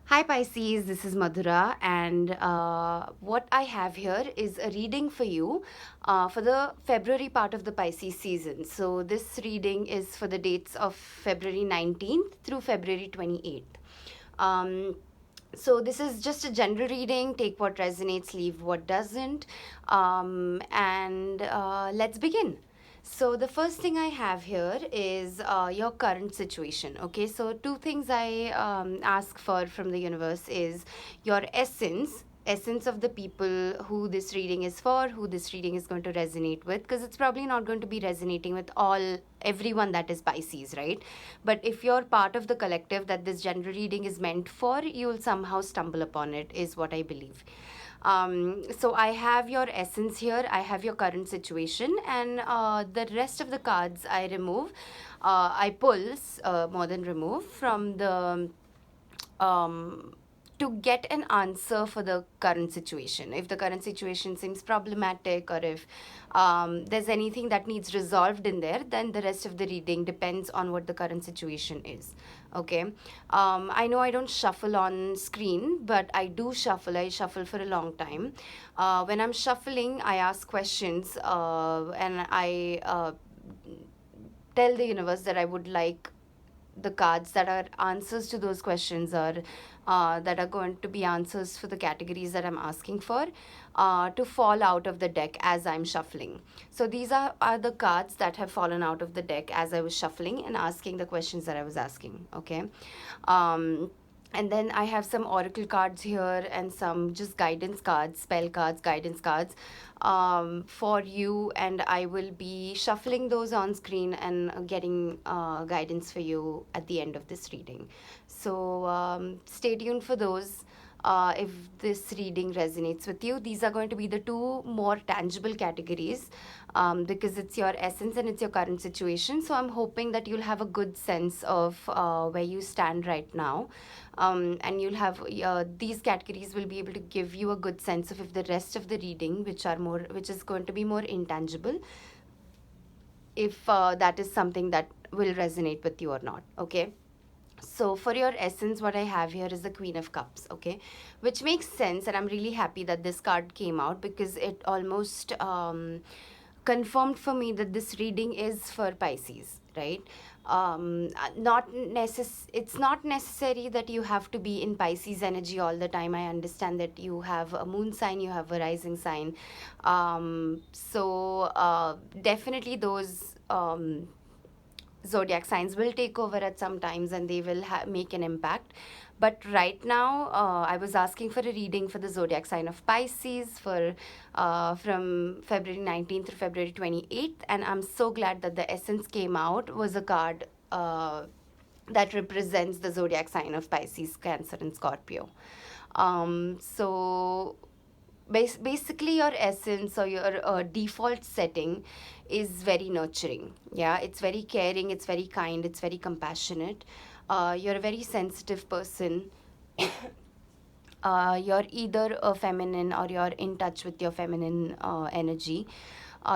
Hi Pisces, this is Madhura, and what I have here is a reading for you for the February part of the Pisces season. So, this reading is for the dates of February 19th through February 28th. Um, so, this is just a general reading. Take what resonates, leave what doesn't. And let's begin. So, the first thing I have here is your current situation. Okay, so two things I ask for from the universe is your essence of the people who this reading is for, who this reading is going to resonate with, because it's probably not going to be resonating with everyone that is Pisces, right? But if you're part of the collective that this general reading is meant for, you'll somehow stumble upon it, is what I believe. So I have your essence here, I have your current situation, and the rest of the cards I remove, I pull, more than remove, from the um, to get an answer for the current situation. If the current situation seems problematic, or if there's anything that needs resolved in there, then the rest of the reading depends on what the current situation is. Okay. I know I don't shuffle on screen, but I do shuffle. I shuffle for a long time. When I'm shuffling, I ask questions, and I tell the universe that I would like the cards that are answers to those questions, or that are going to be answers for the categories that I'm asking for, to fall out of the deck as I'm shuffling. So these are the cards that have fallen out of the deck as I was shuffling and asking the questions that I was asking. Okay. Um, and then I have some oracle cards here and some just guidance cards, spell cards, guidance cards, for you, and I will be shuffling those on screen and getting guidance for you at the end of this reading. So stay tuned for those. If this reading resonates with you, these are going to be the two more tangible categories, because it's your essence and it's your current situation. So I'm hoping that you'll have a good sense of where you stand right now, and you'll have these categories will be able to give you a good sense of if the rest of the reading, which is going to be more intangible, if that is something that will resonate with you or not. Okay. So for your essence, what I have here is the Queen of Cups. Okay, which makes sense, and I'm really happy that this card came out, because it almost confirmed for me that this reading is for Pisces, right? It's not necessary that you have to be in Pisces energy all the time. I understand that you have a moon sign, you have a rising sign. Definitely those zodiac signs will take over at some times, and they will make an impact. But right now, I was asking for a reading for the zodiac sign of Pisces for from February 19th to February 28th, and I'm so glad that the essence came out was a card that represents the zodiac sign of Pisces, Cancer, and Scorpio. So basically your essence, or your default setting, is very nurturing. Yeah, it's very caring, it's very kind, it's very compassionate. You're a very sensitive person. You're either a feminine, or you're in touch with your feminine energy.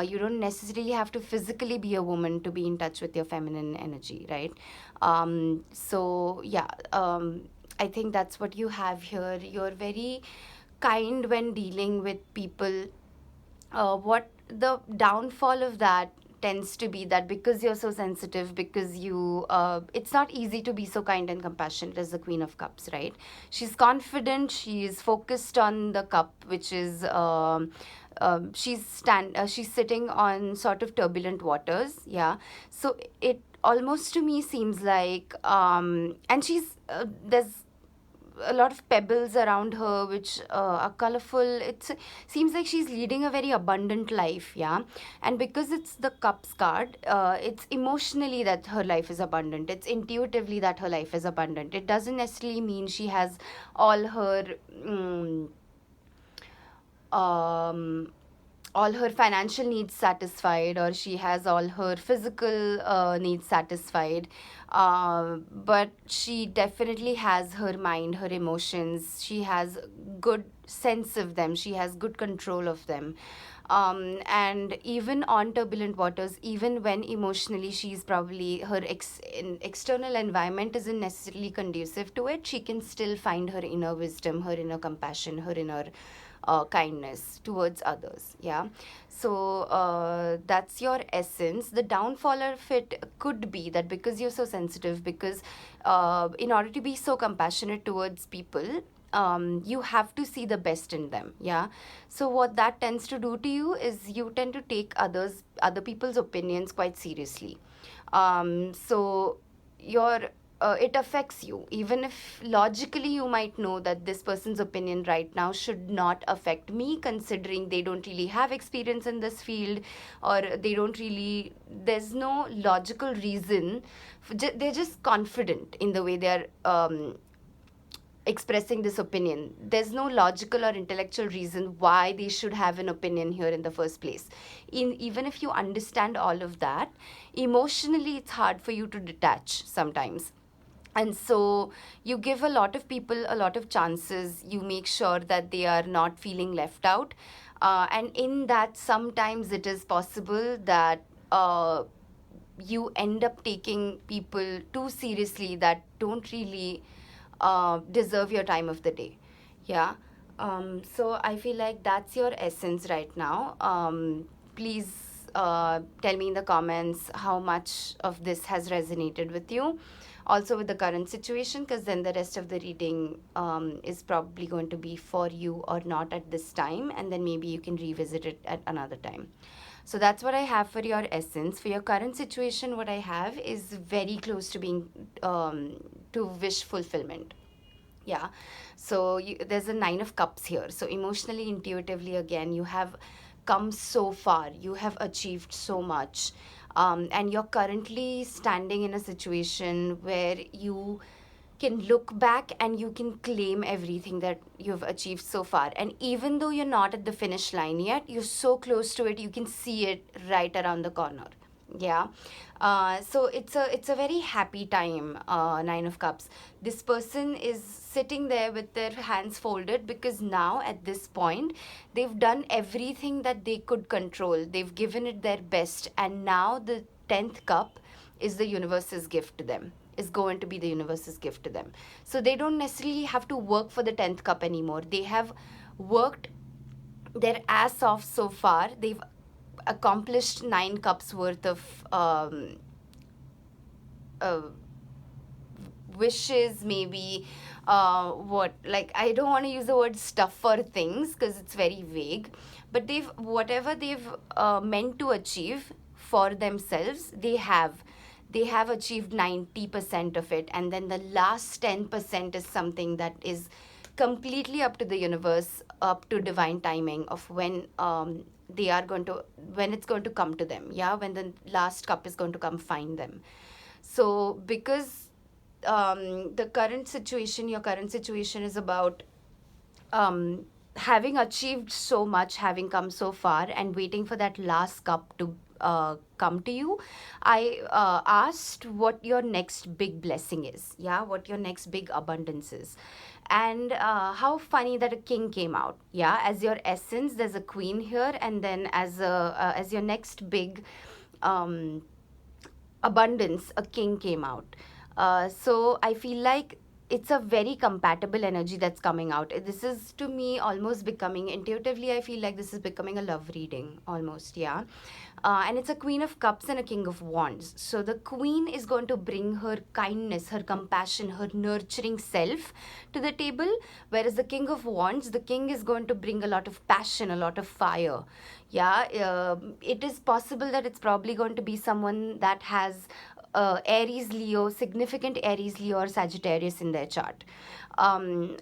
You don't necessarily have to physically be a woman to be in touch with your feminine energy, right? I think that's what you have here. You're very kind when dealing with people. What the downfall of that tends to be that because you're so sensitive, because it's not easy to be so kind and compassionate as the Queen of Cups, right? She's confident, she's focused on the cup, which is she's sitting on sort of turbulent waters. Yeah. So it almost to me seems like, and there's a lot of pebbles around her, which are colorful. It seems like she's leading a very abundant life. Yeah. And because it's the cups card, it's emotionally that her life is abundant, it's intuitively that her life is abundant. It doesn't necessarily mean she has all her um, all her financial needs satisfied, or she has all her physical needs satisfied, but she definitely has her mind, her emotions. She has good sense of them, she has good control of them. And even on turbulent waters, even when emotionally she's probably external environment isn't necessarily conducive to it, she can still find her inner wisdom, her inner compassion, her inner kindness towards others. Yeah. So that's your essence. The downfall of it could be that because you're so sensitive, because in order to be so compassionate towards people, you have to see the best in them. Yeah. So what that tends to do to you is you tend to take other people's opinions quite seriously. So your it affects you, even if logically you might know that this person's opinion right now should not affect me, considering they don't really have experience in this field, or they don't really, there's no logical reason. They're just confident in the way they're expressing this opinion. There's no logical or intellectual reason why they should have an opinion here in the first place. Even if you understand all of that, emotionally it's hard for you to detach sometimes. And so you give a lot of people a lot of chances. You make sure that they are not feeling left out. And in that, sometimes it is possible that you end up taking people too seriously that don't really deserve your time of the day. Yeah. So I feel like that's your essence right now. Please tell me in the comments how much of this has resonated with you. Also with the current situation, because then the rest of the reading is probably going to be for you or not at this time, and then maybe you can revisit it at another time. So that's what I have for your essence. For your current situation, what I have is very close to being to wish fulfillment. Yeah. So there's a 9 of cups here. So emotionally, intuitively, again, you have come so far. You have achieved so much. And you're currently standing in a situation where you can look back and you can claim everything that you've achieved so far. And even though you're not at the finish line yet, you're so close to it, you can see it right around the corner. Yeah. So it's a very happy time. 9 of cups. This person is sitting there with their hands folded, because now at this point they've done everything that they could control. They've given it their best, and now the 10th cup is the universe's gift to them, is going to be the universe's gift to them. So they don't necessarily have to work for the 10th cup anymore. They have worked their ass off so far. They've accomplished 9 cups worth of uh, wishes, maybe. What, like, I don't want to use the word stuff or things because it's very vague, but they've, whatever they've meant to achieve for themselves, they have achieved 90% of it, and then the last 10% is something that is completely up to the universe, up to divine timing of when they are going to, when it's going to come to them. Yeah, when the last cup is going to come find them. So because the current situation, your current situation is about having achieved so much, having come so far, and waiting for that last cup to come to you. I asked what your next big blessing is. Yeah, what your next big abundance is. And how funny that a king came out. Yeah, as your essence, there's a queen here, and then as your next big um, abundance, a king came out. So I feel like it's a very compatible energy that's coming out. This is, to me, almost becoming, intuitively, I feel like this is becoming a love reading almost. Yeah. And it's a Queen of Cups and a King of Wands. So the Queen is going to bring her kindness, her compassion, her nurturing self to the table, whereas the King of Wands, the King is going to bring a lot of passion, a lot of fire. Yeah, it is possible that it's probably going to be someone that has Aries, Leo, significant Aries, Leo, or Sagittarius in their chart.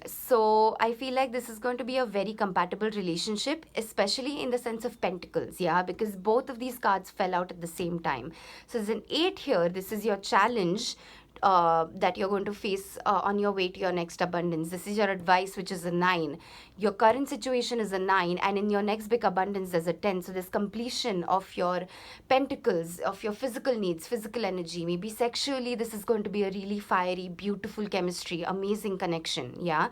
So I feel like this is going to be a very compatible relationship, especially in the sense of pentacles. Yeah, because both of these cards fell out at the same time. So there's an 8 here. This is your challenge that you're going to face on your way to your next abundance. This is your advice, which is a 9. Your current situation is a 9, and in your next big abundance, there's a 10. So there's completion of your pentacles, of your physical needs, physical energy. Maybe sexually, this is going to be a really fiery, beautiful chemistry, amazing connection. Yeah.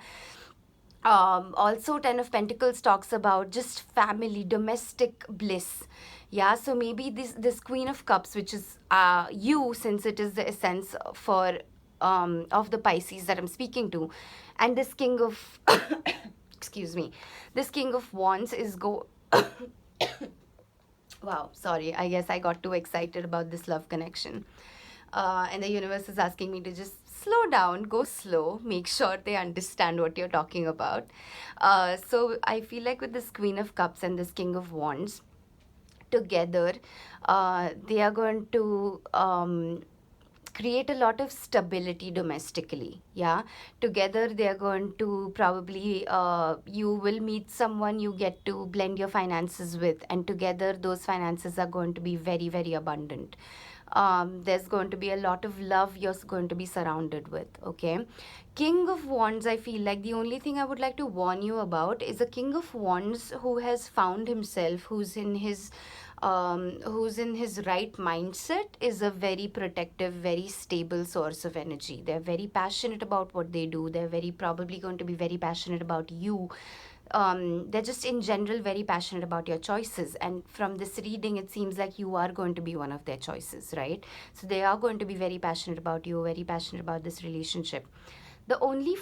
Also, Ten of Pentacles talks about just family, domestic bliss. Yeah, so maybe this Queen of Cups, which is you, since it is the essence for of the Pisces that I'm speaking to, and this King of excuse me, this King of Wands is go. Wow, sorry. I guess I got too excited about this love connection. And the universe is asking me to just slow down, go slow, make sure they understand what you're talking about. So I feel like with this Queen of Cups and this King of Wands together, they are going to create a lot of stability domestically. Yeah, together they are going to probably you will meet someone you get to blend your finances with, and together those finances are going to be very, very abundant. There's going to be a lot of love you're going to be surrounded with. Okay, King of Wands, I feel like the only thing I would like to warn you about is a King of Wands who has found himself, who's in his right mindset, is a very protective, very stable source of energy. They're very passionate about what they do. They're very probably going to be very passionate about you. They're just in general very passionate about your choices. And from this reading, it seems like you are going to be one of their choices, right? So they are going to be very passionate about you, very passionate about this relationship. The only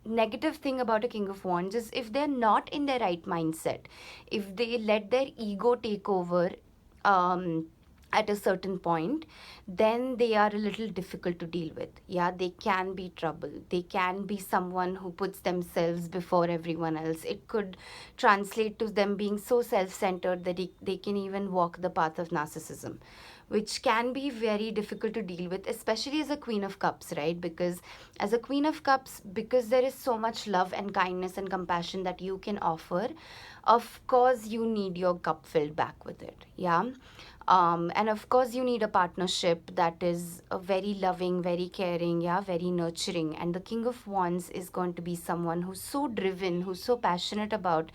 negative thing about a King of Wands is if they're not in their right mindset, if they let their ego take over at a certain point, then they are a little difficult to deal with. Yeah, they can be trouble. They can be someone who puts themselves before everyone else. It could translate to them being so self centered that they can even walk the path of narcissism, which can be very difficult to deal with, especially as a Queen of Cups, right? Because as a Queen of Cups, because there is so much love and kindness and compassion that you can offer, of course you need your cup filled back with it. Yeah. And of course you need a partnership that is very loving, very caring, yeah, very nurturing. And the King of Wands is going to be someone who's so driven, who's so passionate about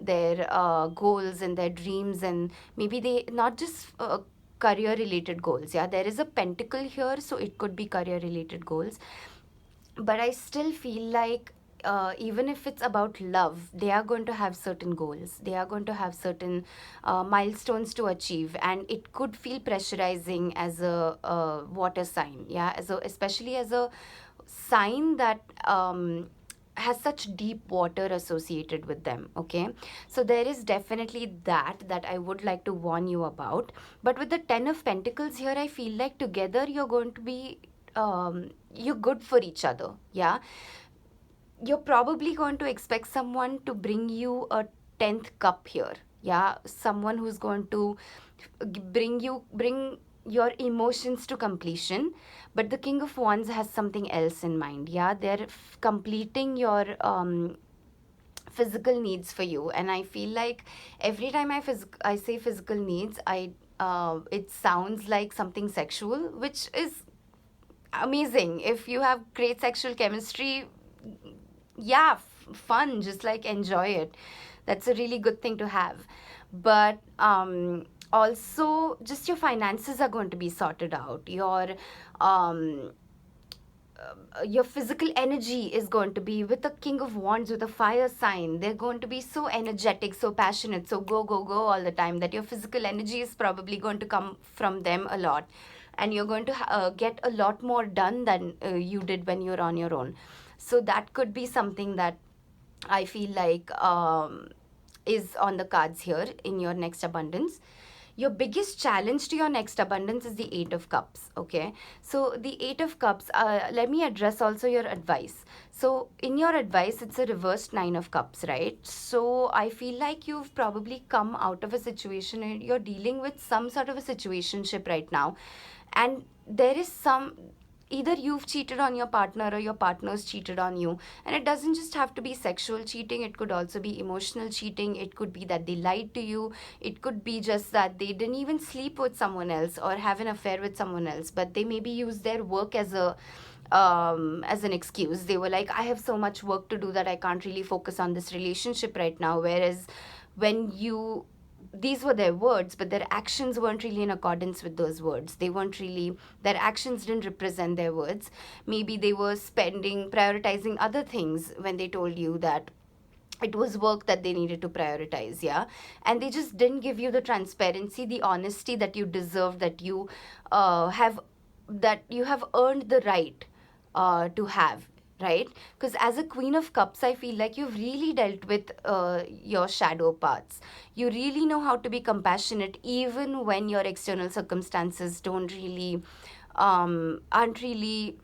their goals and their dreams, and maybe they not just career related goals. Yeah, there is a pentacle here, so it could be career related goals, but I still feel like even if it's about love, they are going to have certain goals. They are going to have certain milestones to achieve, and it could feel pressurizing as a water sign. Yeah, especially as a sign that has such deep water associated with them. Okay, so there is definitely that I would like to warn you about. But with the Ten of Pentacles here, I feel like together you're going to be you're good for each other. Yeah, you're probably going to expect someone to bring you a 10th cup here. Yeah, someone who's going to bring your emotions to completion. But the King of Wands has something else in mind. Yeah, they're completing your physical needs for you. And I feel like every time I say physical needs, it sounds like something sexual, which is amazing. If you have great sexual chemistry, yeah, fun, just like enjoy it. That's a really good thing to have. But also just your finances are going to be sorted out. Um your physical energy is going to be with the King of Wands, with a fire sign. They're going to be so energetic, so passionate, so go go go all the time, that your physical energy is probably going to come from them a lot, and you're going to get a lot more done than you did when you're on your own. So that could be something that I feel like is on the cards here in your next abundance. Your biggest challenge to your next abundance is the Eight of Cups. Okay, so the Eight of Cups, let me address also your advice. So in your advice, it's a reversed Nine of Cups, right? So I feel like you've probably come out of a situation and you're dealing with some sort of a situationship right now, and there is some, either you've cheated on your partner or your partner's cheated on you. And it doesn't just have to be sexual cheating, it could also be emotional cheating. It could be that they lied to you. It could be just that they didn't even sleep with someone else or have an affair with someone else, but they maybe use their work as an excuse. They were like, I have so much work to do that I can't really focus on this relationship right now. Whereas when you these were their words, but their actions weren't really in accordance with those words. They weren't really, their actions didn't represent their words. Maybe they were prioritizing other things when they told you that it was work that they needed to prioritize. Yeah. And they just didn't give you the transparency, the honesty that you deserve, have that you have earned the right to have, right? Because as a Queen of Cups, I feel like you've really dealt with your shadow parts. You really know how to be compassionate even when your external circumstances don't really aren't really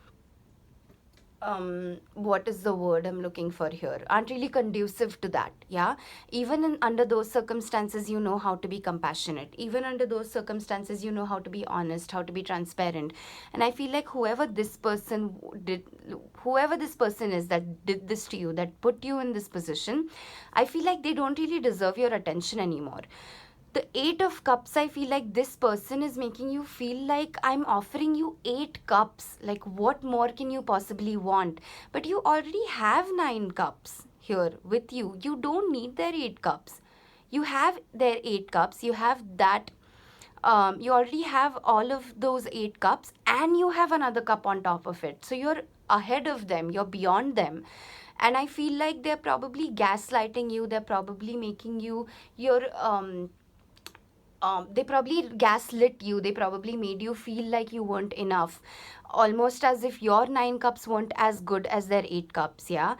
what is the word I'm looking for here, aren't really conducive to that. Yeah. Even under those circumstances, you know how to be compassionate. Even under those circumstances, you know how to be honest, how to be transparent. And I feel like whoever this person is that did this to you, that put you in this position, I feel like they don't really deserve your attention anymore. The Eight of Cups, I feel like this person is making you feel like I'm offering you 8 cups. Like, what more can you possibly want? But you already have 9 cups here with you. You don't need their 8 cups. You have their 8 cups. You have that. You already have all of those 8 cups, and you have another cup on top of it. So you're ahead of them. You're beyond them. And I feel like they're probably gaslighting you. They're probably making you your they probably gaslit you. They probably made you feel like you weren't enough, almost as if your 9 cups weren't as good as their 8 cups. Yeah.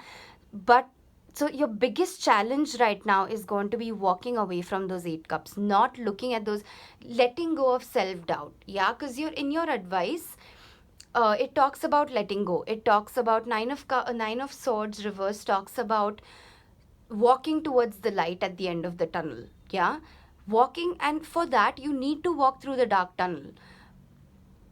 But so your biggest challenge right now is going to be walking away from those 8 cups, not looking at those, letting go of self doubt. Yeah. Because you're in your advice. It talks about letting go. It talks about nine of swords reverse talks about walking towards the light at the end of the tunnel. Yeah. Walking, and for that you need to walk through the dark tunnel.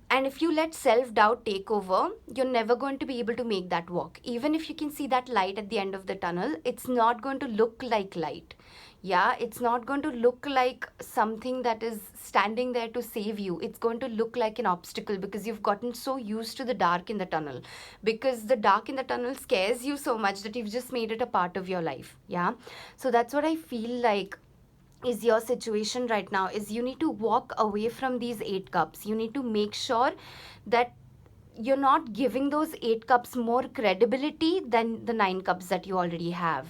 And if you let self doubt take over, you're never going to be able to make that walk. Even if you can see that light at the end of the tunnel, it's not going to look like light. Yeah, it's not going to look like something that is standing there to save you. It's going to look like an obstacle, because you've gotten so used to the dark in the tunnel. Because the dark in the tunnel scares you so much that you've just made it a part of your life. Yeah. So that's what I feel like is your situation right now. Is you need to walk away from these 8 cups. You need to make sure that you're not giving those 8 cups more credibility than the 9 cups that you already have,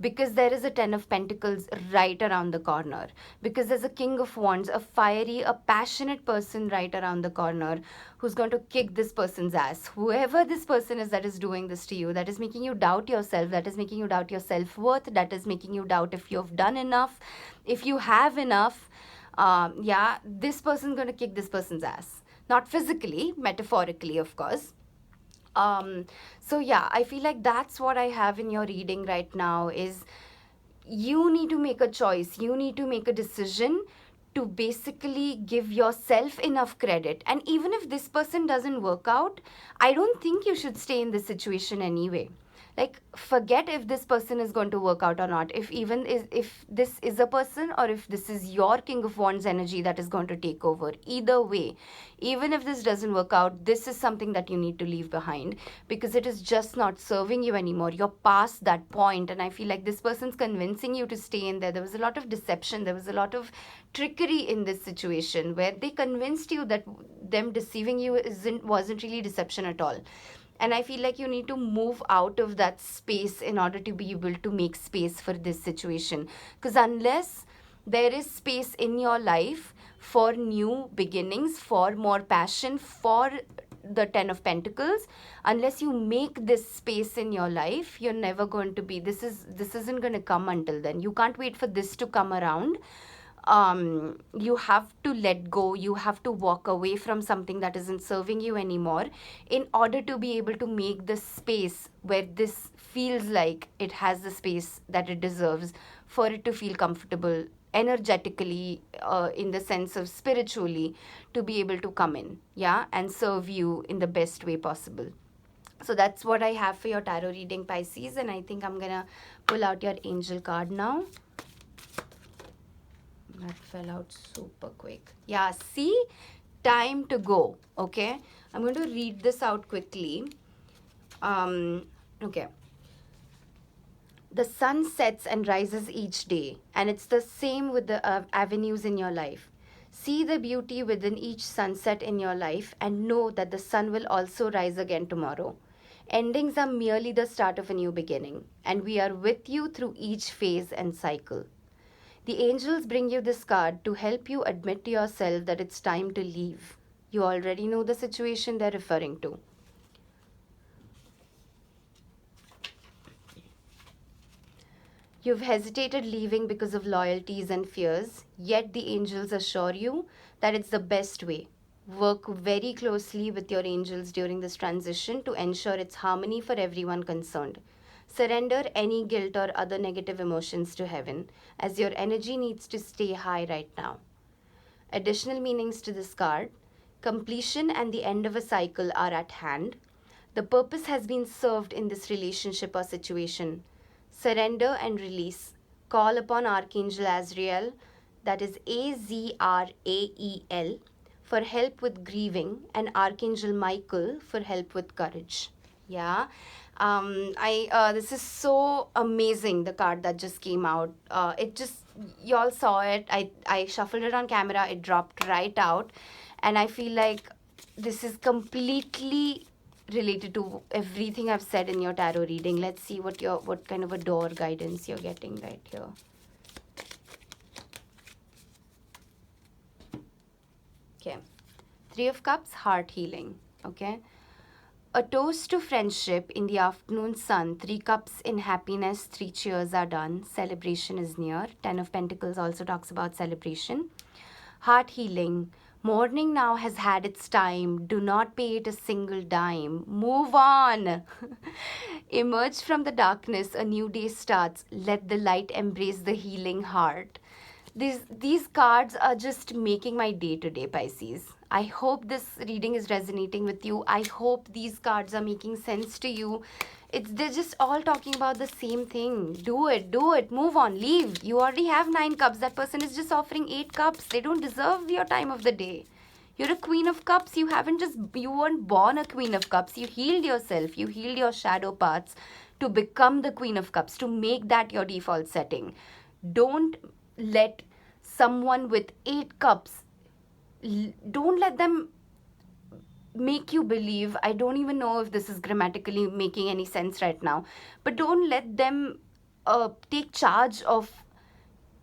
because there is a 10 of Pentacles right around the corner, because there's a King of Wands, a fiery, a passionate person right around the corner who's going to kick this person's ass. Whoever this person is that is doing this to you, that is making you doubt yourself, that is making you doubt your self-worth, that is making you doubt if you've done enough, if you have enough. Yeah, this person's going to kick this person's ass. Not physically, metaphorically, of course. So yeah, I feel like that's what I have in your reading right now is you need to make a choice. You need to make a decision to basically give yourself enough credit. And even if this person doesn't work out, I don't think you should stay in this situation anyway. Like, forget if this person is going to work out or not. If this is a person, or if this is your King of Wands energy that is going to take over. Either way, even if this doesn't work out, this is something that you need to leave behind, because it is just not serving you anymore. You're past that point, and I feel like this person's convincing you to stay in there. There was a lot of deception. There was a lot of trickery in this situation where they convinced you that them deceiving you wasn't really deception at all. And I feel like you need to move out of that space in order to be able to make space for this situation. Because unless there is space in your life for new beginnings, for more passion, for the 10 of Pentacles, unless you make this space in your life, you're never going to be, this isn't going to come until then. You can't wait for this to come around. You have to let go. You have to walk away from something that isn't serving you anymore in order to be able to make this space where this feels like it has the space that it deserves, for it to feel comfortable energetically, in the sense of spiritually, to be able to come in, yeah, and serve you in the best way possible. So that's what I have for your tarot reading, Pisces, and I think I'm gonna pull out your angel card now. That fell out super quick. Yeah, see? Time to go. Okay? I'm going to read this out quickly. Okay. The sun sets and rises each day, and it's the same with the avenues in your life. See the beauty within each sunset in your life and know that the sun will also rise again tomorrow. Endings are merely the start of a new beginning, and we are with you through each phase and cycle. The angels bring you this card to help you admit to yourself that it's time to leave. You already know the situation they're referring to. You've hesitated leaving because of loyalties and fears, yet the angels assure you that it's the best way. Work very closely with your angels during this transition to ensure it's harmony for everyone concerned. Surrender any guilt or other negative emotions to heaven, as your energy needs to stay high right now. Additional meanings to this card: completion and the end of a cycle are at hand. The purpose has been served in this relationship or situation. Surrender and release. Call upon Archangel Azrael, that is Azrael, for help with grieving, and Archangel Michael for help with courage. Yeah. I This is so amazing, the card that just came out. It just, y'all saw it. I shuffled it on camera, it dropped right out, and I feel like this is completely related to everything I've said in your tarot reading. Let's see what kind of a door guidance you're getting right here. Okay. 3 of Cups, heart healing. Okay. A toast to friendship in the afternoon sun. 3 cups in happiness, 3 cheers are done. Celebration is near. 10 of Pentacles also talks about celebration. Heart healing. Morning now has had its time. Do not pay it a single dime. Move on. Emerge from the darkness. A new day starts. Let the light embrace the healing heart. These cards are just making my day today, Pisces. I hope this reading is resonating with you. I hope these cards are making sense to you. They're just all talking about the same thing. Do it, move on, leave. You already have 9 cups. That person is just offering 8 cups. They don't deserve your time of the day. You're a Queen of Cups. You weren't born a Queen of Cups. You healed yourself. You healed your shadow parts to become the Queen of Cups, to make that your default setting. Don't let someone with 8 cups, don't let them make you believe, I don't even know if this is grammatically making any sense right now, but don't let them take charge of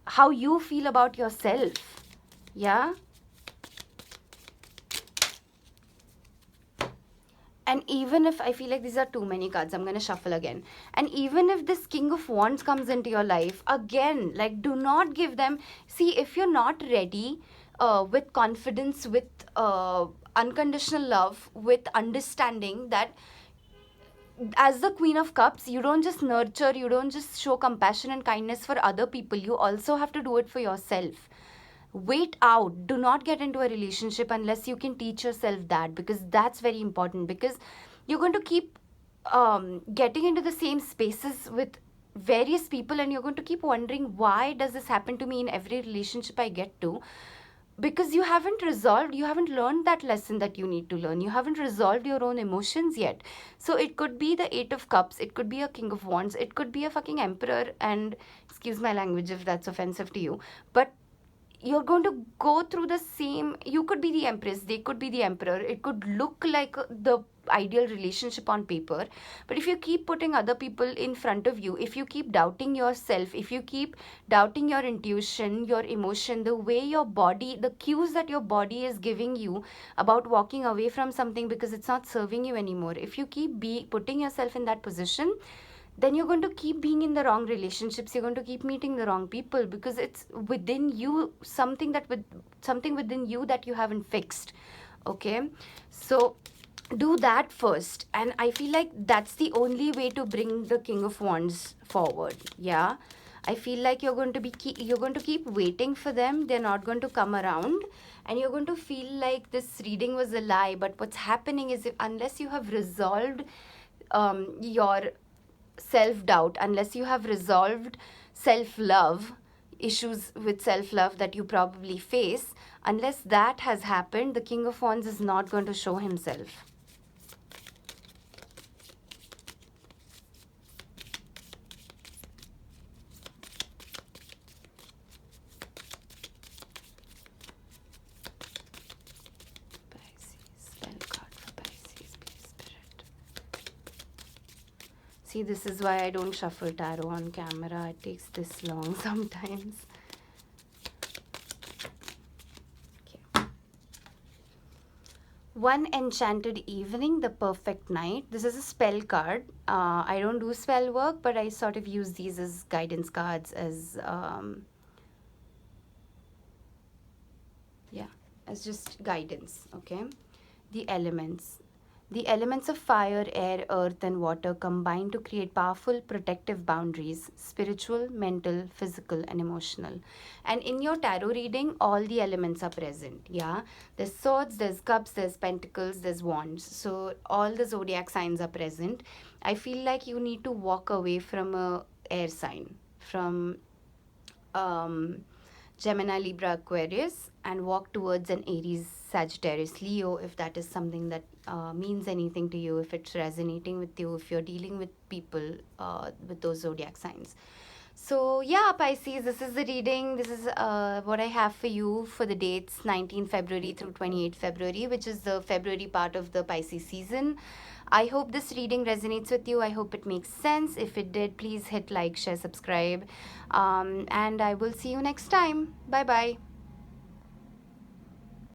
how you feel about yourself. Yeah. And even if I feel like these are too many cards, I'm going to shuffle again. And even if this King of Wands comes into your life, again, like, do not give them... See, if you're not ready with confidence, with unconditional love, with understanding that as the Queen of Cups, you don't just nurture, you don't just show compassion and kindness for other people, you also have to do it for yourself. Wait out. Do not get into a relationship unless you can teach yourself that, because that's very important, because you're going to keep getting into the same spaces with various people, and you're going to keep wondering, why does this happen to me in every relationship I get to? Because you haven't learned that lesson that you need to learn. You haven't resolved your own emotions yet. So it could be the 8 of Cups, it could be a King of Wands, it could be a fucking Emperor, and excuse my language if that's offensive to you, but you're going to go through the same... You could be the Empress, they could be the Emperor. It could look like the ideal relationship on paper, but if you keep putting other people in front of you, if you keep doubting yourself, if you keep doubting your intuition, your emotion, the way your body, the cues that your body is giving you about walking away from something because it's not serving you anymore, if you keep putting yourself in that position, then you're going to keep being in the wrong relationships. You're going to keep meeting the wrong people, because it's within you, something within you that you haven't fixed. Okay, so do that first, and I feel like that's the only way to bring the King of Wands forward. Yeah, I feel like you're going to keep waiting for them. They're not going to come around, and you're going to feel like this reading was a lie. But what's happening is, unless you have resolved your self-doubt, unless you have resolved self-love, issues with self-love that you probably face, unless that has happened, the King of Wands is not going to show himself. See, this is why I don't shuffle tarot on camera. It takes this long sometimes. Okay. One enchanted evening, the perfect night. This is a spell card. I don't do spell work, but I sort of use these as guidance cards, as yeah, as just guidance. Okay. The elements. The elements of fire, air, earth, and water combine to create powerful protective boundaries: spiritual, mental, physical, and emotional. And in your tarot reading, all the elements are present. Yeah, there's swords, there's cups, there's pentacles, there's wands. So all the zodiac signs are present. I feel like you need to walk away from a air sign, from um, Gemini, Libra, Aquarius, and walk towards an Aries, Sagittarius, Leo, if that is something that means anything to you, if it's resonating with you, if you're dealing with people with those zodiac signs. So, yeah, Pisces, this is the reading. This is what I have for you for the dates 19 February through 28 February, which is the February part of the Pisces season. I hope this reading resonates with you. I hope it makes sense. If it did, please hit like, share, subscribe. And I will see you next time. Bye bye.